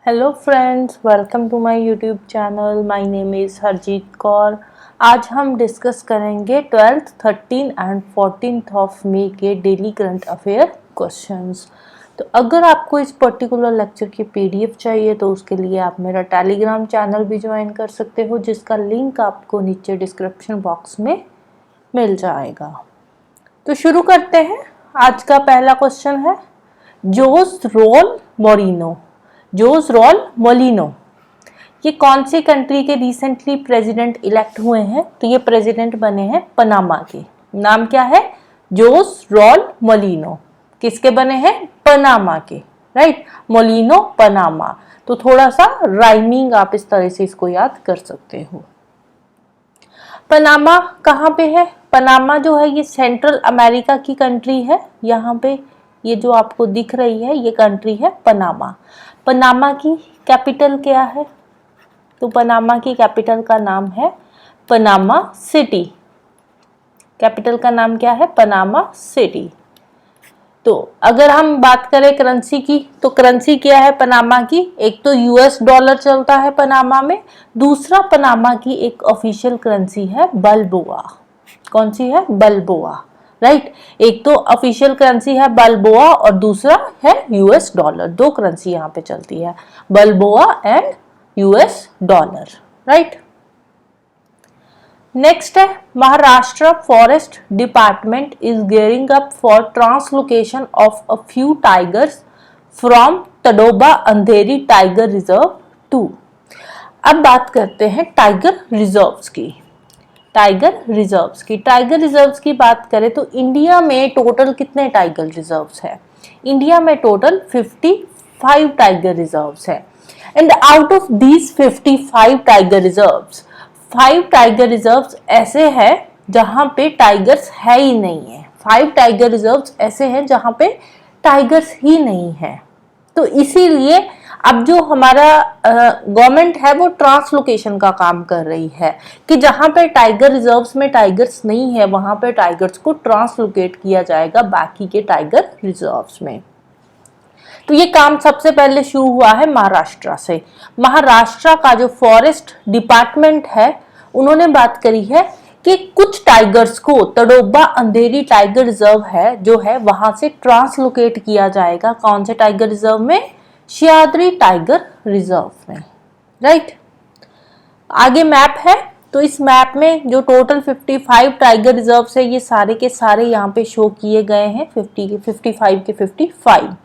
Hello friends, welcome to my YouTube channel. My name is Harjeet Kaur. आज हम discuss करेंगे 12th, 13 and 14th of May के daily current affair questions. तो अगर आपको इस पर्टिकुलर लेक्चर की पीडीएफ चाहिए तो उसके लिए आप मेरा टेलीग्राम चैनल भी ज्वाइन कर सकते हो, जिसका लिंक आपको नीचे डिस्क्रिप्शन बॉक्स में मिल जाएगा। तो शुरू करते हैं। आज का पहला क्वेश्चन है जोस रॉल मोलिनो ये कौन सी कंट्री के रिसेंटली प्रेसिडेंट इलेक्ट हुए हैं? तो ये प्रेसिडेंट बने हैं पनामा के। नाम क्या है? जोस रॉल मोलिनो। किसके बने हैं? पनामा के, राइट। मोलिनो पनामा। तो थोड़ा सा राइमिंग आप इस तरह से इसको याद कर सकते हो। पनामा कहाँ पे है? पनामा जो है ये सेंट्रल अमेरिका की कंट्री है। यहाँ पे ये जो आपको दिख रही है ये कंट्री है पनामा। पनामा की कैपिटल क्या है? तो पनामा की कैपिटल का नाम है पनामा सिटी। कैपिटल का नाम क्या है? Panama city. तो अगर हम बात करें करेंसी की, तो करेंसी क्या है पनामा की? एक तो यूएस डॉलर चलता है पनामा में, दूसरा पनामा की एक ऑफिशियल करेंसी है बल्बोआ। कौन सी है? बल्बोआ, राइट। एक तो ऑफिशियल करेंसी है बल्बोआ और दूसरा है यूएस डॉलर। दो करेंसी यहाँ पे चलती है, Balboa and US dollar, right. Next है Maharashtra forest department is gearing up for translocation of a few tigers from Tadoba Andhari tiger reserve too. अब बात करते हैं टाइगर रिजर्व्स की। टाइगर रिजर्व्स की बात करें तो इंडिया में टोटल कितने टाइगर रिजर्व्स है? इंडिया में टोटल 55 टाइगर रिजर्व्स है। And out of these 55 tiger reserves, 5 tiger reserves ऐसे हैं जहां पे टाइगर्स है ही नहीं है। 5 टाइगर रिजर्व्स ऐसे हैं जहां पे टाइगर्स ही नहीं है। तो इसीलिए अब जो हमारा गवर्नमेंट है वो ट्रांसलोकेशन का काम कर रही है कि जहां पे टाइगर रिजर्व्स में टाइगर्स नहीं है वहां पे टाइगर्स को ट्रांसलोकेट किया जाएगा बाकी के टाइगर रिजर्व्स में। तो ये काम सबसे पहले शुरू हुआ है महाराष्ट्र से। महाराष्ट्र का जो फॉरेस्ट डिपार्टमेंट है उन्होंने बात करी है कि कुछ टाइगर्स को तडोबा अंधेरी टाइगर रिजर्व है जो है वहां से ट्रांसलोकेट किया जाएगा। कौन से टाइगर रिजर्व में? सह्याद्री टाइगर रिजर्व में, राइट। आगे मैप है, तो इस मैप में जो टोटल 55 टाइगर रिजर्व है ये सारे के सारे यहाँ पे शो किए गए हैं। 50 के 55 के 55।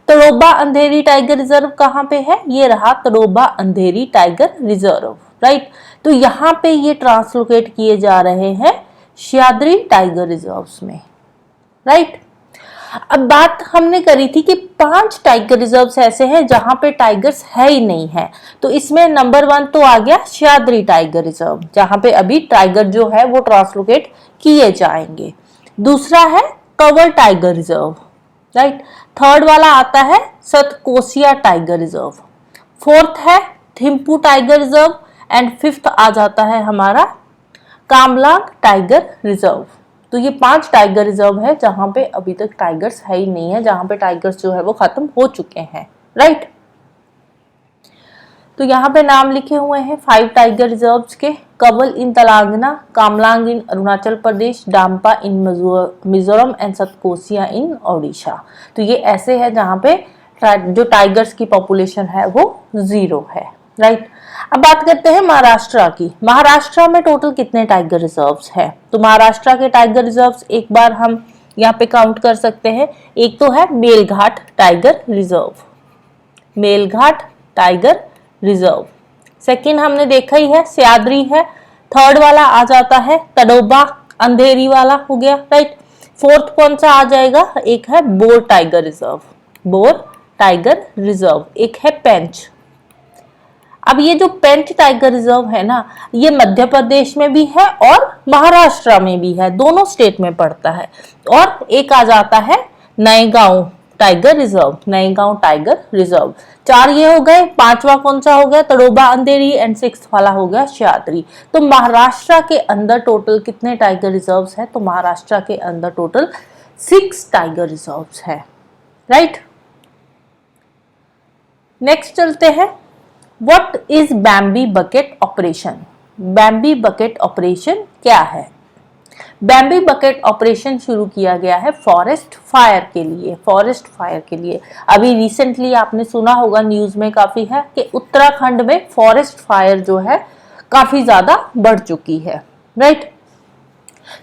तडोबा अंधेरी टाइगर रिजर्व कहाँ पे है? ये रहा Tadoba Andhari tiger reserve, right. तो यहाँ पे ये ट्रांसलोकेट किए जा रहे हैं सह्याद्री टाइगर रिजर्व्स में, राइट। अब बात हमने करी थी कि 5 टाइगर रिजर्व्स ऐसे हैं जहां पे टाइगर्स है ही नहीं है। तो इसमें नंबर 1 तो आ गया सह्याद्री टाइगर रिजर्व, जहां पे अभी टाइगर जो है वो ट्रांसलोकेट किए जाएंगे। दूसरा है Kanwar tiger reserve, right. Third वाला आता है सतकोसिया टाइगर रिजर्व। फोर्थ है Thimphu tiger reserve and fifth आ जाता है हमारा कामलांग टाइगर रिजर्व। तो ये 5 टाइगर रिजर्व है जहां पे अभी तक टाइगर्स है ही नहीं है, जहां पे टाइगर्स जो है वो खत्म हो चुके हैं, राइट। तो यहाँ पे नाम लिखे हुए हैं 5 टाइगर रिजर्व्स के। कवल इन तेलंगाना, कामलांग इन अरुणाचल प्रदेश, डाम्पा इन मिजोरम एंड सतकोसिया इन ओडिशा। तो ये ऐसे है जहाँ पे जो टाइगर्स की पॉपुलेशन है वो 0 है, राइट। अब बात करते हैं महाराष्ट्र की। महाराष्ट्र में टोटल कितने टाइगर रिजर्व्स है? तो महाराष्ट्र के टाइगर रिजर्व्स एक बार हम यहाँ पे काउंट कर सकते हैं। एक तो है Melghat tiger reserve, Melghat tiger reserve. Second हमने देखा ही है सह्याद्री है। थर्ड वाला आ जाता है तडोबा अंधेरी वाला हो गया, राइट। फोर्थ कौन सा आ जाएगा? एक है bore tiger reserve, bore tiger reserve. एक है पेंच। अब ये जो पेंच टाइगर रिजर्व है ना, ये मध्य प्रदेश में भी है और महाराष्ट्र में भी है, दोनों स्टेट में पड़ता है। और एक आ जाता है नयगांव टाइगर रिजर्व, नयगांव टाइगर रिजर्व। 4 ये हो गए। 5वां कौन सा हो गया? तडोबा अंधेरी एंड 6th वाला हो गया सह्याद्री। तो महाराष्ट्र के अंदर टोटल कितने टाइगर रिजर्व्स है? तो महाराष्ट्र के अंदर टोटल 6 टाइगर रिजर्व्स है, राइट। नेक्स्ट चलते हैं what is Bambi bucket operation? Bambi bucket operation क्या है? बैम्बी बकेट ऑपरेशन शुरू किया गया है फॉरेस्ट फायर के लिए। फॉरेस्ट फायर के लिए अभी रिसेंटली आपने सुना होगा, न्यूज में काफी है कि उत्तराखंड में फॉरेस्ट फायर जो है काफी ज्यादा बढ़ चुकी है, राइट।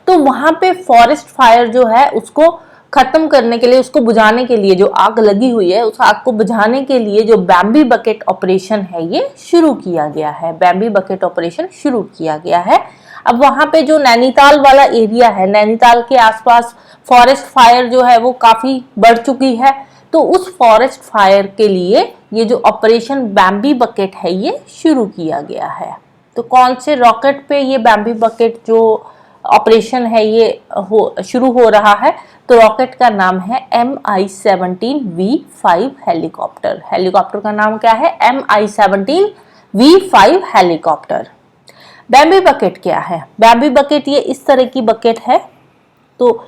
तो वहां पे फॉरेस्ट फायर जो है उसको खत्म करने के लिए, उसको बुझाने के लिए, जो आग लगी हुई है उस आग को बुझाने के लिए जो बैम्बी बकेट ऑपरेशन है ये शुरू किया गया है। बैम्बी बकेट ऑपरेशन शुरू किया गया है। अब वहां पे जो नैनीताल वाला एरिया है, नैनीताल के आसपास फॉरेस्ट फायर जो है वो काफी बढ़ चुकी है। तो उस फॉरेस्ट फायर के लिए ये जो ऑपरेशन बैम्बी बकेट है ये शुरू किया गया है। तो कौन से रॉकेट पे ये बैम्बी बकेट जो ऑपरेशन है ये शुरू हो रहा है? तो रॉकेट का नाम है MI-17V5 हेलीकॉप्टर। हेलीकॉप्टर का नाम क्या है? MI-17V5 helicopter. बैम्बी बकेट क्या है? बैम्बी बकेट ये इस तरह की बकेट है। तो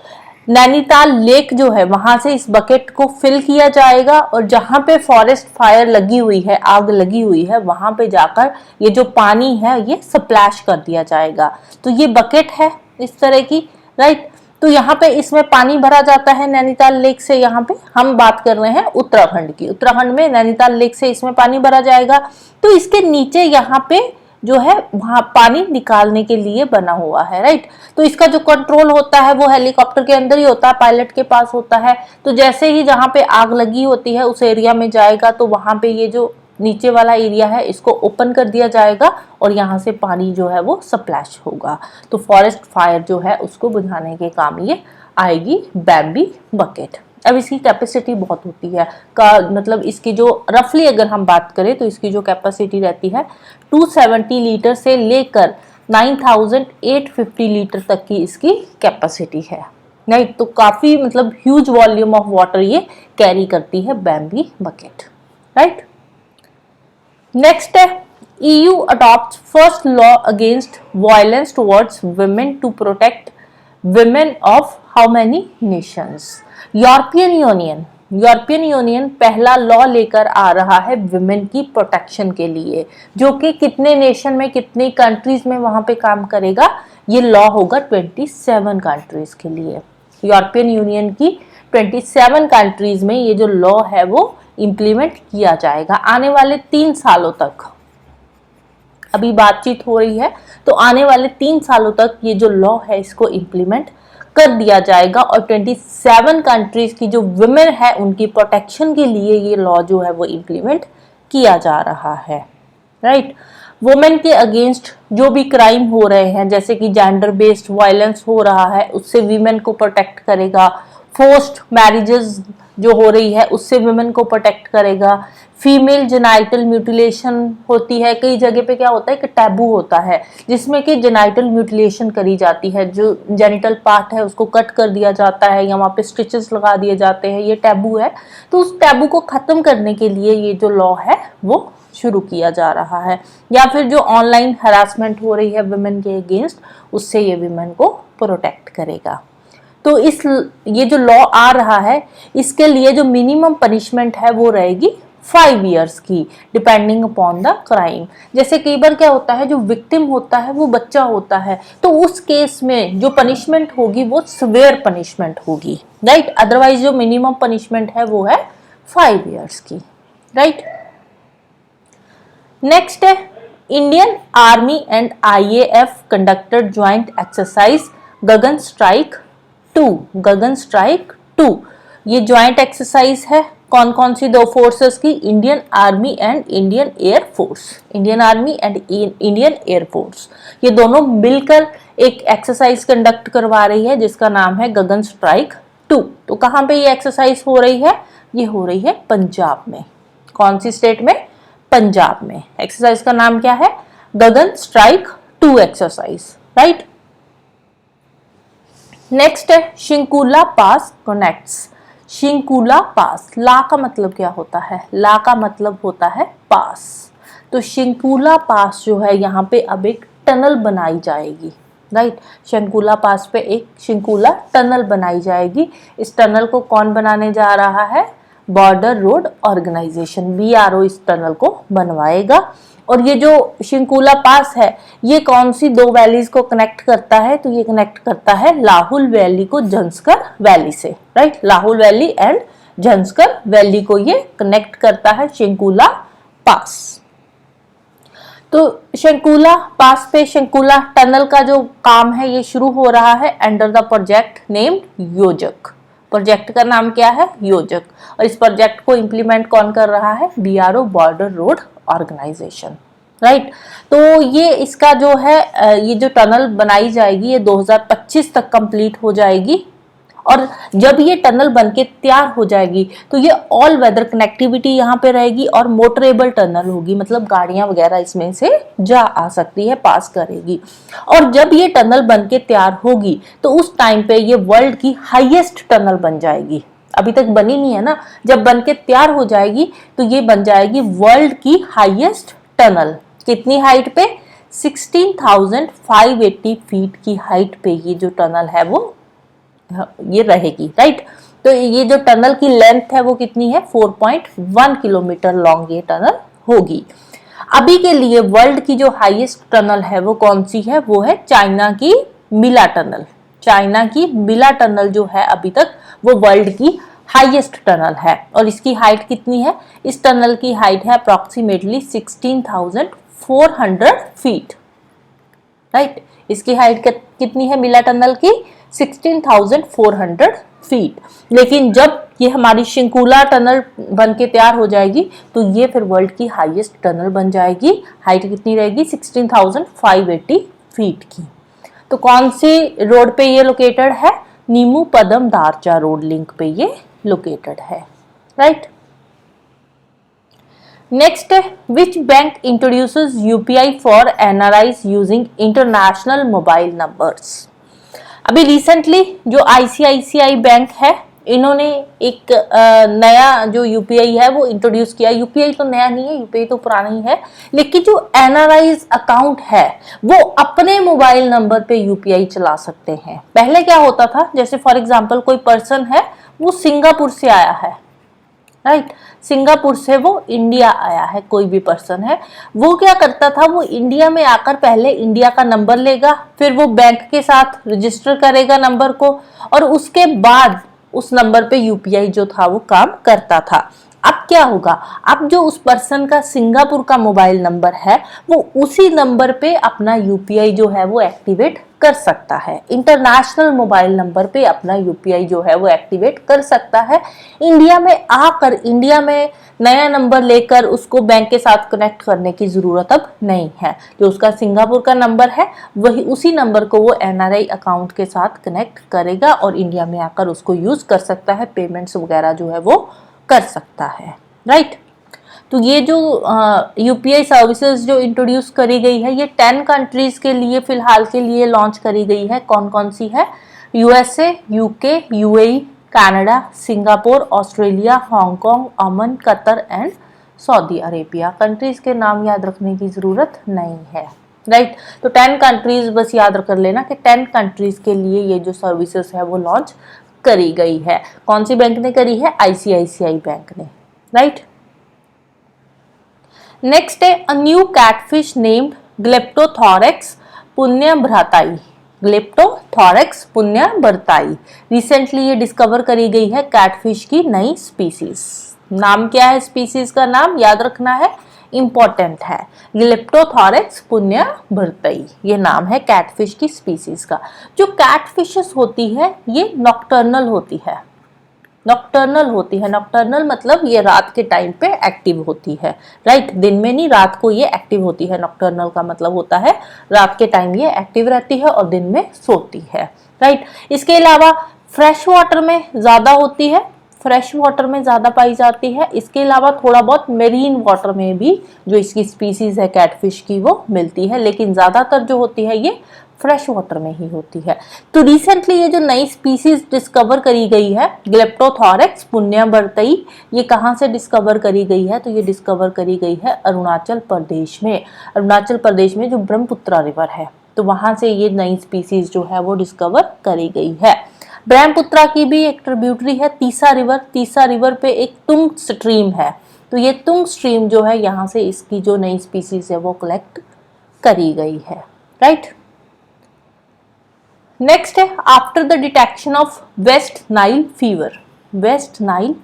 नैनीताल लेक जो है वहां से इस बकेट को फिल किया जाएगा और जहां पे फॉरेस्ट फायर लगी हुई है, आग लगी हुई है, वहां पे जाकर ये जो पानी है ये स्प्लैश कर दिया जाएगा। तो ये बकेट है इस तरह की, राइट। तो यहाँ पे इसमें पानी भरा जाता है नैनीताल लेक से। यहाँ पे हम बात कर रहे हैं उत्तराखंड की। उत्तराखंड में नैनीताल लेक से इसमें पानी भरा जाएगा। तो इसके नीचे यहाँ पे जो है वहां पानी निकालने के लिए बना हुआ है, राइट। तो इसका जो कंट्रोल होता है वो हेलीकॉप्टर के अंदर ही होता है, पायलट के पास होता है। तो जैसे ही जहां पे आग लगी होती है उस एरिया में जाएगा तो वहां पे ये जो नीचे वाला एरिया है इसको ओपन कर दिया जाएगा और यहाँ से पानी जो है वो स्प्लैश होगा। तो फॉरेस्ट फायर जो है उसको बुझाने के काम ये आएगी बैम्बी बकेट। अब इसकी कैपेसिटी बहुत होती है, का मतलब इसकी जो रफली अगर हम बात करें तो इसकी जो कैपेसिटी रहती है 270 लीटर से लेकर 9850 लीटर तक की इसकी कैपेसिटी है, राइट। तो काफी मतलब ह्यूज वॉल्यूम ऑफ वाटर ये कैरी करती है बैम्बी बकेट, राइट। नेक्स्ट है EU adopts first law against violence towards women to protect women of how many nations? European union पहला लॉ लेकर आ रहा है विमेन की प्रोटेक्शन के लिए, जो कि कितने नेशन में, कितनी कंट्रीज में वहां पे काम करेगा? ये लॉ होगा 27 कंट्रीज के लिए। यूरोपियन यूनियन की 27 कंट्रीज में ये जो लॉ है वो इम्प्लीमेंट किया जाएगा आने वाले 3 सालों तक। अभी बातचीत हो रही है तो आने वाले 3 सालों तक ये जो लॉ है इसको इम्प्लीमेंट कर दिया जाएगा और 27 कंट्रीज की जो विमेन है उनकी प्रोटेक्शन के लिए ये लॉ जो है वो इम्प्लीमेंट किया जा रहा है, राइट। वुमेन के अगेंस्ट जो भी क्राइम हो रहे हैं, जैसे कि जेंडर बेस्ड वायलेंस हो रहा है, उससे वीमेन को प्रोटेक्ट करेगा। फोर्स्ड मैरिजेस जो हो रही है उससे वुमेन को प्रोटेक्ट करेगा। फीमेल जेनाइटल म्यूटिलेशन होती है, कई जगह पे क्या होता है कि टैबू होता है जिसमें कि जेनाइटल म्यूटिलेशन करी जाती है, जो जेनिटल पार्ट है उसको कट कर दिया जाता है या वहाँ पे स्टिचेस लगा दिए जाते हैं, ये टैबू है। तो उस टैबू को खत्म करने के लिए ये जो लॉ है वो शुरू किया जा रहा है। या फिर जो ऑनलाइन हरासमेंट हो रही है वुमेन के अगेंस्ट, उससे ये वुमेन को प्रोटेक्ट करेगा। तो ये जो लॉ आ रहा है इसके लिए जो मिनिमम पनिशमेंट है वो रहेगी 5 इयर्स की, डिपेंडिंग अपॉन द क्राइम। जैसे कई बार क्या होता है, जो विक्टिम होता है वो बच्चा होता है, तो उस केस में जो पनिशमेंट होगी वो सिवियर पनिशमेंट होगी, राइट। अदरवाइज जो मिनिमम पनिशमेंट है वो है 5 इयर्स की, राइट। नेक्स्ट है Indian army and IAF conducted joint exercise Gagan strike 2। Gagan strike 2 ये ज्वाइंट एक्सरसाइज है कौन कौन सी दो फोर्सेस की? Indian army and Indian air force. Indian army and Indian air force ये दोनों मिलकर एक एक्सरसाइज कंडक्ट करवा रही है जिसका नाम है गगन स्ट्राइक 2। तो कहां पे ये एक्सरसाइज हो रही है? ये हो रही है पंजाब में। कौन सी स्टेट में? पंजाब में। एक्सरसाइज का नाम क्या है? गगन स्ट्राइक 2 एक्सरसाइज, राइट। नेक्स्ट है शिंकुला पास कनेक्ट्स। शिंकुला पास, ला का मतलब क्या होता है? ला का मतलब होता है पास। तो शिंकुला पास जो है यहाँ पे अब एक टनल बनाई जाएगी, राइट। शंकुला पास पे एक शिंकुला टनल बनाई जाएगी। इस टनल को कौन बनाने जा रहा है? बॉर्डर रोड ऑर्गेनाइजेशन, BRO इस टनल को बनवाएगा। और ये जो शिंकुला पास है ये कौन सी दो वैलीज को कनेक्ट करता है, तो ये कनेक्ट करता है लाहुल वैली को झंस्कर वैली से, right. Lahaul valley and Zanskar valley को ये कनेक्ट करता है शिंकुला पास। तो शंकुला पास पे शंकुला टनल का जो काम है ये शुरू हो रहा है अंडर द प्रोजेक्ट नेम्ड योजक। प्रोजेक्ट का नाम क्या है, योजक। और इस प्रोजेक्ट को इंप्लीमेंट कौन कर रहा है, BRO border road organisation, right. तो ये इसका जो है ये जो टनल बनाई जाएगी ये 2025 तक कंप्लीट हो जाएगी। और जब ये टनल बनके तैयार हो जाएगी तो ये ऑल वेदर कनेक्टिविटी यहाँ पे रहेगी और मोटरेबल टनल होगी, मतलब गाड़ियां वगैरह इसमें से जा आ सकती है, पास करेगी। और जब ये टनल बनके तैयार होगी तो उस टाइम पे ये वर्ल्ड की हाईएस्ट टनल बन जाएगी। अभी तक बनी नहीं है ना, जब बनके तैयार हो जाएगी तो ये बन जाएगी वर्ल्ड की हाईएस्ट टनल। कितनी हाइट पे, 16,580 फीट की हाइट पे ये जो टनल है वो ये रहेगी, राइट। तो ये जो टनल की लेंथ है वो कितनी है, 4.1 किलोमीटर लॉन्ग ये टनल होगी। अभी के लिए वर्ल्ड की जो हाईएस्ट टनल है वो कौन सी है, वो है चाइना की मिला टनल। चाइना की मिला टनल जो है अभी तक वो वर्ल्ड की हाईएस्ट टनल है। और इसकी हाइट कितनी है, इस टनल की हाइट है अप्रोक्सीमेटली 16,400 फीट, राइट। इसकी हाइट कितनी है मिला टनल की, 16,400 फीट। लेकिन जब ये हमारी शिंकुला टनल बन के तैयार हो जाएगी तो ये फिर वर्ल्ड की हाईएस्ट टनल बन जाएगी। हाइट कितनी रहेगी, 16,580 फीट की। तो कौन सी रोड पे ये लोकेटेड है, नीमू पदम दारचा रोड लिंक पे ये लोकेटेड है, राइट। नेक्स्ट है, which bank introduces UPI for NRIs using international mobile numbers. अभी रिसेंटली जो ICICI बैंक है इन्होंने एक नया जो UPI है वो इंट्रोड्यूस किया। UPI तो नया नहीं है, UPI तो पुराना ही है, लेकिन जो NRIs अकाउंट है वो अपने मोबाइल नंबर पे UPI चला सकते हैं। पहले क्या होता था, जैसे फॉर एग्जांपल कोई पर्सन है वो सिंगापुर से आया है, राइट। सिंगापुर से वो इंडिया आया है, कोई भी पर्सन है, वो क्या करता था, वो इंडिया में आकर पहले इंडिया का नंबर लेगा, फिर वो बैंक के साथ रजिस्टर करेगा नंबर को, और उसके बाद उस नंबर पे UPI जो था वो काम करता था। अब क्या होगा, अब जो उस पर्सन का सिंगापुर का मोबाइल नंबर है वो उसी नंबर पे अपना UPI जो है वो एक्टिवेट कर सकता है। इंटरनेशनल मोबाइल नंबर पे अपना UPI जो है वो एक्टिवेट कर सकता है। इंडिया में आकर इंडिया में नया नंबर लेकर उसको बैंक के साथ कनेक्ट करने की जरूरत अब नहीं है। जो उसका सिंगापुर का नंबर है वही उसी नंबर को वो NRI अकाउंट के साथ कनेक्ट करेगा और इंडिया में आकर उसको यूज कर सकता है, पेमेंट्स वगैरह जो है वो कर सकता है, राइट। तो ये जो UPI सर्विसेज जो इंट्रोड्यूस करी गई है ये 10 कंट्रीज के लिए फिलहाल के लिए लॉन्च करी गई है। कौन कौन सी है, USA, UK, UAE, Canada, Singapore, Australia, Hong Kong, Oman, Qatar and Saudi Arabia. Countries के नाम याद रखने की जरूरत नहीं है, राइट। तो 10 कंट्रीज बस याद कर लेना कि 10 कंट्रीज के लिए ये जो सर्विसेज है वो लॉन्च करी गई है। कौन सी बैंक ने करी है, ICICI बैंक ने, राइट। नेक्स्ट है, a new catfish named Glyptothorax punyabhratai. Glyptothorax punyabhratai recently ये डिस्कवर करी गई है कैटफिश की नई स्पीसीज। नाम क्या है स्पीसीज का, नाम याद रखना है, इंपॉर्टेंट है। ग्लेप्टोथोरेक्स पुण्यभ्रताई ये नाम है कैटफिश की स्पीसीज का। जो कैटफिशेस होती है ये नॉक्टर्नल होती है। नॉक्टर्नल होती है, नॉक्टर्नल मतलब ये रात के टाइम पे एक्टिव होती है, राइट। दिन में नहीं, रात को ये एक्टिव होती है। नॉक्टर्नल का मतलब होता है रात के टाइम ये एक्टिव रहती है और दिन में सोती है, राइट। इसके अलावा फ्रेश वाटर में ज्यादा होती है, फ्रेश वाटर में ज्यादा पाई जाती है। इसके अलावा थोड़ा बहुत मेरीन वाटर में भी जो इसकी स्पीसीज है कैटफिश की वो मिलती है, लेकिन ज्यादातर जो होती है ये फ्रेश वाटर में ही होती है। तो रिसेंटली ये जो नई स्पीसीज डिस्कवर करी गई है ग्लेप्टोथोरेक्स पुण्यभ्रताई, ये कहाँ से डिस्कवर करी गई है, तो ये डिस्कवर करी गई है अरुणाचल प्रदेश में। अरुणाचल प्रदेश में जो ब्रह्मपुत्रा रिवर है तो वहां से ये नई स्पीसीज जो है वो डिस्कवर करी गई है। ब्रह्मपुत्रा की भी एक ट्रिब्यूटरी है तीसा रिवर पे एक तुंग स्ट्रीम है, तो ये तुंग स्ट्रीम जो है यहाँ से इसकी जो नई स्पीसीज है वो कलेक्ट करी गई है, राइट। नेक्स्ट है after the detection of waste Nile fever. Waste Nile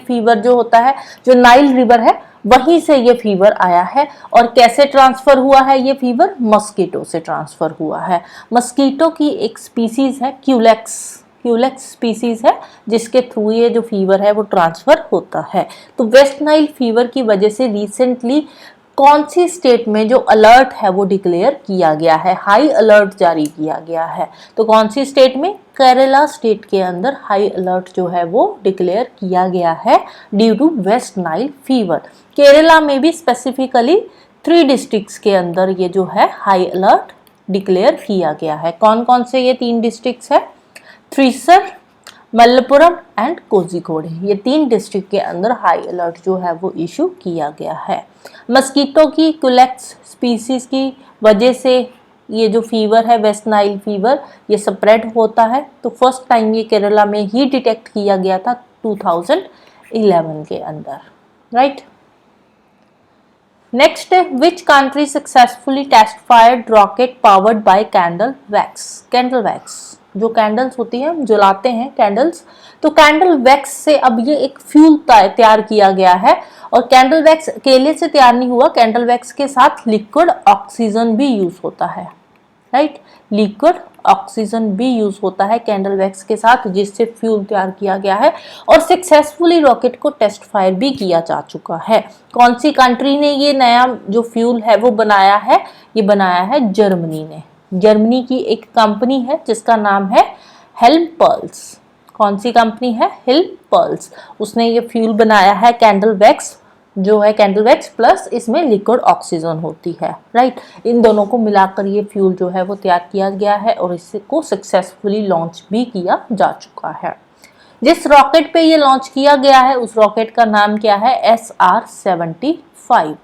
fever जो होता है, जो नाइल रिवर है वहीं से ये फीवर आया है। और कैसे ट्रांसफर हुआ है ये फीवर? मस्कीटो से ट्रांसफर हुआ है। मस्कीटो की एक स्पीसीज है क्यूलेक्स स्पीसीज है, जिसके थ्रू ये जो फीवर है वो ट्रांसफर होता है। तो वेस्ट नाइल फीवर की वजह से रिसेंटली कौन सी स्टेट में जो अलर्ट है वो डिक्लेयर किया गया है, हाई अलर्ट जारी किया गया है? तो कौन सी स्टेट में? केरला स्टेट के अंदर हाई अलर्ट जो है वो डिक्लेयर किया गया है due to West Nile fever. Kerala में भी स्पेसिफिकली 3 डिस्ट्रिक्ट्स के अंदर ये जो है हाई अलर्ट डिक्लेयर किया गया है। कौन कौन से ये 3 डिस्ट्रिक्ट्स है? थ्रिसर, मलप्पुरम एंड कोझिकोड। ये 3 डिस्ट्रिक्ट के अंदर हाई अलर्ट जो है वो इशू किया गया है। मस्कीटो की क्यूलेक्स स्पीसीज की वजह से ये जो फीवर है वेस्ट नाइल फीवर ये स्प्रेड होता है। तो फर्स्ट टाइम ये केरला में ही डिटेक्ट किया गया था 2011 के अंदर, राइट। नेक्स्ट है which country successfully test fired rocket powered by candle wax. जो कैंडल्स होती है हम जलाते हैं कैंडल्स, तो कैंडल वैक्स से अब ये एक फ्यूल तैयार किया गया है। और कैंडल वैक्स अकेले से तैयार नहीं हुआ, कैंडल वैक्स के साथ लिक्विड ऑक्सीजन भी यूज होता है, राइट। लिक्विड ऑक्सीजन भी यूज होता है कैंडल वैक्स के साथ, जिससे फ्यूल तैयार किया गया है। और सक्सेसफुली रॉकेट को टेस्ट फायर भी किया जा चुका है। कौन सी कंट्री ने ये नया जो फ्यूल है वो बनाया है? ये बनाया है जर्मनी ने। जर्मनी की एक कंपनी है जिसका नाम है हेल्मपल्स। कौन सी कंपनी है? हेल्मपल्स। उसने ये फ्यूल बनाया है कैंडल वैक्स, जो है कैंडल वैक्स प्लस इसमें लिक्विड ऑक्सीजन होती है, राइट। इन दोनों को मिलाकर ये फ्यूल जो है वो तैयार किया गया है और इसको सक्सेसफुली लॉन्च भी किया जा चुका है। जिस रॉकेट पे ये लॉन्च किया गया है उस रॉकेट का नाम क्या है? SR-75।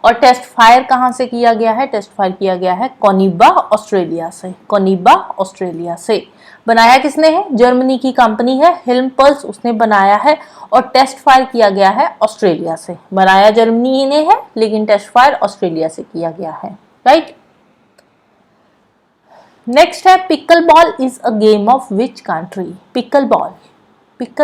और टेस्ट फायर कहां से किया गया है? टेस्ट फायर किया गया है कोनिबा ऑस्ट्रेलिया से। बनाया किसने है? जर्मनी की कंपनी है हेल्मपल्स, उसने बनाया है। और टेस्ट फायर किया गया है ऑस्ट्रेलिया से। बनाया जर्मनी ने है लेकिन टेस्ट फायर ऑस्ट्रेलिया से किया गया है, राइट। नेक्स्ट है pickle ball is a game of which country. Pickle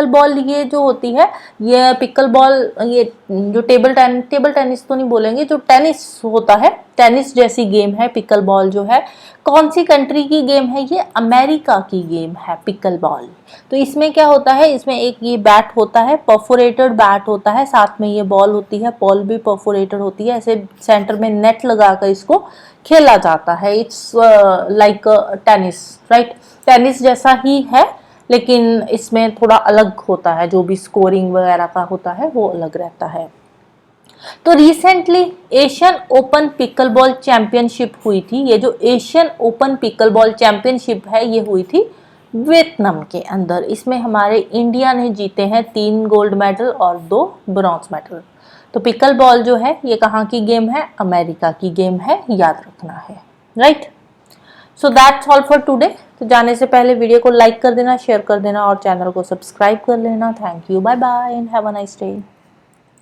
ball ये जो होती है, ये पिकल बॉल ये जो टेबल टेनिस तो नहीं बोलेंगे, जो टेनिस होता है, टेनिस जैसी गेम है पिकल बॉल जो है। कौन सी कंट्री की गेम है ये? अमेरिका की गेम है पिकल बॉल। तो इसमें क्या होता है? इसमें एक ये बैट होता है, परफोरेटेड बैट होता है, साथ में ये बॉल होती है, बॉल भी परफोरेटेड होती है। ऐसे सेंटर में नेट लगाकर इसको खेला जाता है। It's like tennis, right. Tennis जैसा ही है लेकिन इसमें थोड़ा अलग होता है, जो भी स्कोरिंग वगैरह का होता है वो अलग रहता है। तो recently Asian open pickle ball championship हुई थी। ये जो Asian open pickle ball championship है ये हुई थी वियतनाम के अंदर। इसमें हमारे इंडिया ने जीते हैं 3 गोल्ड मेडल और 2 ब्रॉन्ज मेडल। तो पिकल बॉल जो है ये कहाँ की गेम है? अमेरिका की गेम है, याद रखना है, right. So that's all for today. तो जाने से पहले वीडियो को लाइक कर देना, शेयर कर देना और चैनल को सब्सक्राइब कर लेना। Thank you, bye bye and have a nice day.